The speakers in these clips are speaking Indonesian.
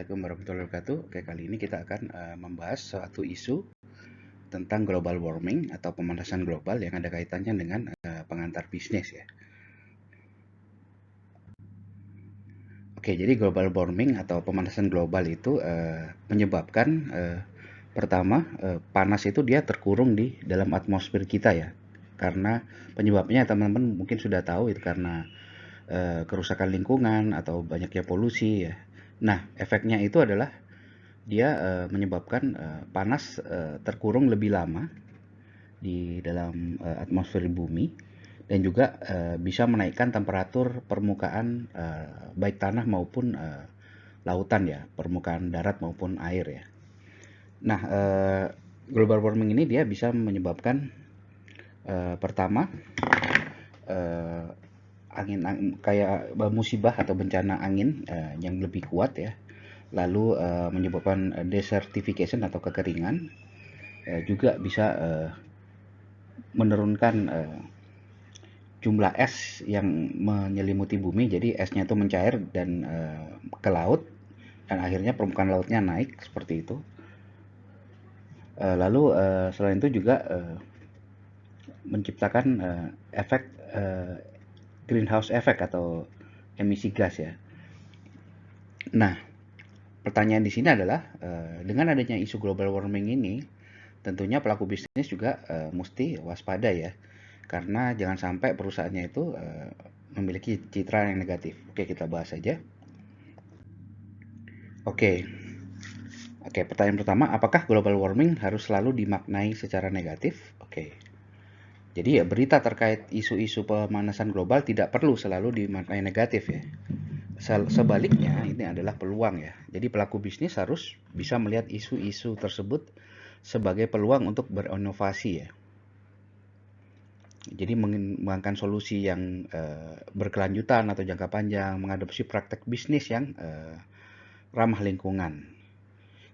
Assalamualaikum warahmatullahi wabarakatuh. Oke, kali ini kita akan membahas suatu isu tentang global warming atau pemanasan global yang ada kaitannya dengan pengantar bisnis ya. Oke, jadi global warming atau pemanasan global itu menyebabkan pertama panas itu dia terkurung di dalam atmosfer kita ya. Karena penyebabnya teman-teman mungkin sudah tahu itu karena kerusakan lingkungan atau banyaknya polusi ya. Nah, efeknya itu adalah dia menyebabkan panas terkurung lebih lama di dalam atmosfer bumi dan juga bisa menaikkan temperatur permukaan baik tanah maupun lautan ya, permukaan darat maupun air ya. Nah, global warming ini dia bisa menyebabkan pertama angin kayak musibah atau bencana angin yang lebih kuat ya, lalu menyebabkan desertification atau kekeringan, juga bisa menurunkan jumlah es yang menyelimuti bumi, jadi esnya itu mencair dan ke laut, dan akhirnya permukaan lautnya naik seperti itu. Lalu selain itu juga menciptakan efek greenhouse effect atau emisi gas ya. Nah, pertanyaan di sini adalah dengan adanya isu global warming ini, tentunya pelaku bisnis juga mesti waspada ya, karena jangan sampai perusahaannya itu memiliki citra yang negatif. Oke, kita bahas saja. Oke, pertanyaan pertama, apakah global warming harus selalu dimaknai secara negatif? Oke, jadi ya berita terkait isu-isu pemanasan global tidak perlu selalu dimaknai negatif ya. Sebaliknya, ini adalah peluang ya. Jadi pelaku bisnis harus bisa melihat isu-isu tersebut sebagai peluang untuk berinovasi ya. Jadi mengembangkan solusi yang berkelanjutan atau jangka panjang, mengadopsi praktek bisnis yang ramah lingkungan.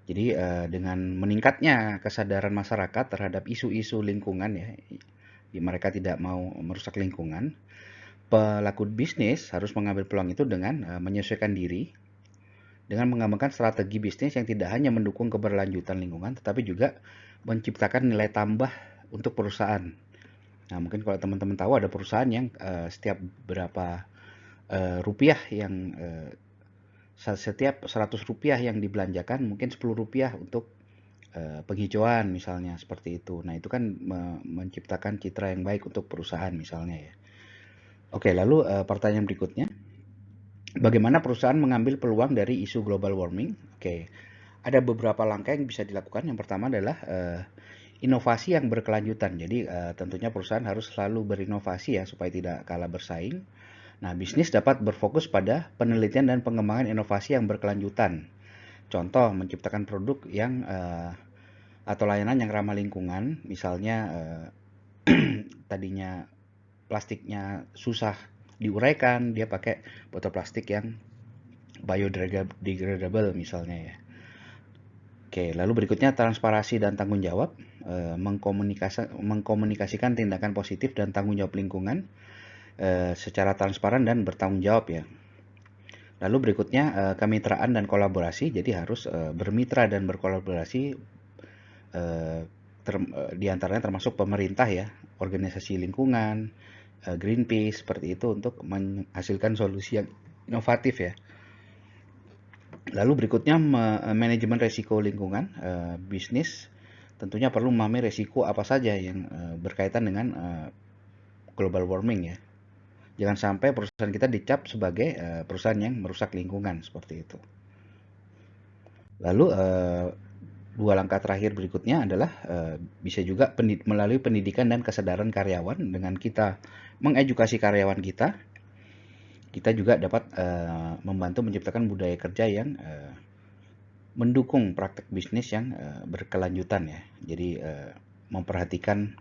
Jadi dengan meningkatnya kesadaran masyarakat terhadap isu-isu lingkungan ya, mereka tidak mau merusak lingkungan, pelaku bisnis harus mengambil peluang itu dengan menyesuaikan diri, dengan mengembangkan strategi bisnis yang tidak hanya mendukung keberlanjutan lingkungan, tetapi juga menciptakan nilai tambah untuk perusahaan. Nah, mungkin kalau teman-teman tahu ada perusahaan yang setiap berapa rupiah yang setiap 100 rupiah yang dibelanjakan mungkin 10 rupiah untuk penghijauan misalnya seperti itu. Nah, itu kan menciptakan citra yang baik untuk perusahaan misalnya ya. Oke, lalu pertanyaan berikutnya. Bagaimana perusahaan mengambil peluang dari isu global warming? Oke, ada beberapa langkah yang bisa dilakukan. Yang pertama adalah inovasi yang berkelanjutan. Jadi tentunya perusahaan harus selalu berinovasi ya supaya tidak kalah bersaing. Nah, bisnis dapat berfokus pada penelitian dan pengembangan inovasi yang berkelanjutan. Contoh, menciptakan produk yang atau layanan yang ramah lingkungan, misalnya tadinya plastiknya susah diuraikan, dia pakai botol plastik yang biodegradable misalnya ya. Oke, lalu berikutnya transparansi dan tanggung jawab, mengkomunikasikan tindakan positif dan tanggung jawab lingkungan secara transparan dan bertanggung jawab ya. Lalu berikutnya kemitraan dan kolaborasi, jadi harus bermitra dan berkolaborasi diantaranya termasuk pemerintah ya, organisasi lingkungan, Greenpeace seperti itu untuk menghasilkan solusi yang inovatif ya. Lalu berikutnya manajemen resiko lingkungan, bisnis tentunya perlu memahami resiko apa saja yang berkaitan dengan global warming ya. Jangan sampai perusahaan kita dicap sebagai perusahaan yang merusak lingkungan seperti itu. Lalu dua langkah terakhir berikutnya adalah bisa juga melalui pendidikan dan kesadaran karyawan. Dengan kita mengedukasi karyawan kita juga dapat membantu menciptakan budaya kerja yang mendukung praktek bisnis yang berkelanjutan ya. Jadi memperhatikan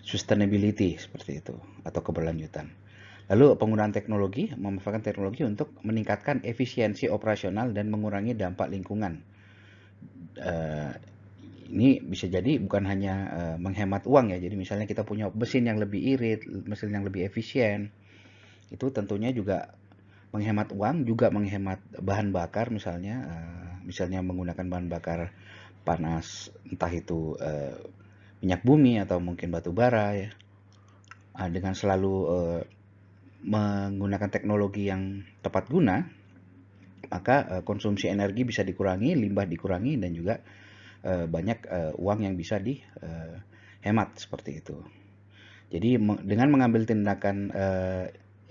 sustainability seperti itu atau keberlanjutan. Lalu penggunaan teknologi, memanfaatkan teknologi untuk meningkatkan efisiensi operasional dan mengurangi dampak lingkungan. Ini bisa jadi bukan hanya menghemat uang ya. Jadi misalnya kita punya mesin yang lebih irit, mesin yang lebih efisien, itu tentunya juga menghemat uang, juga menghemat bahan bakar misalnya. misalnya menggunakan bahan bakar panas, entah itu minyak bumi atau mungkin batu bara ya. Dengan selalu menggunakan teknologi yang tepat guna, maka konsumsi energi bisa dikurangi, limbah dikurangi, dan juga banyak uang yang bisa dihemat seperti itu. Jadi dengan mengambil tindakan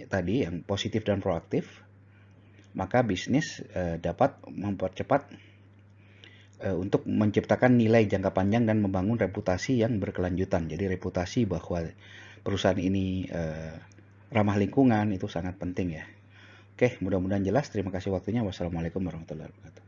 tadi yang positif dan proaktif, maka bisnis dapat mempercepat untuk menciptakan nilai jangka panjang dan membangun reputasi yang berkelanjutan. Jadi reputasi bahwa perusahaan ini ramah lingkungan itu sangat penting ya. Oke, mudah-mudahan jelas. Terima kasih waktunya. Wassalamualaikum warahmatullahi wabarakatuh.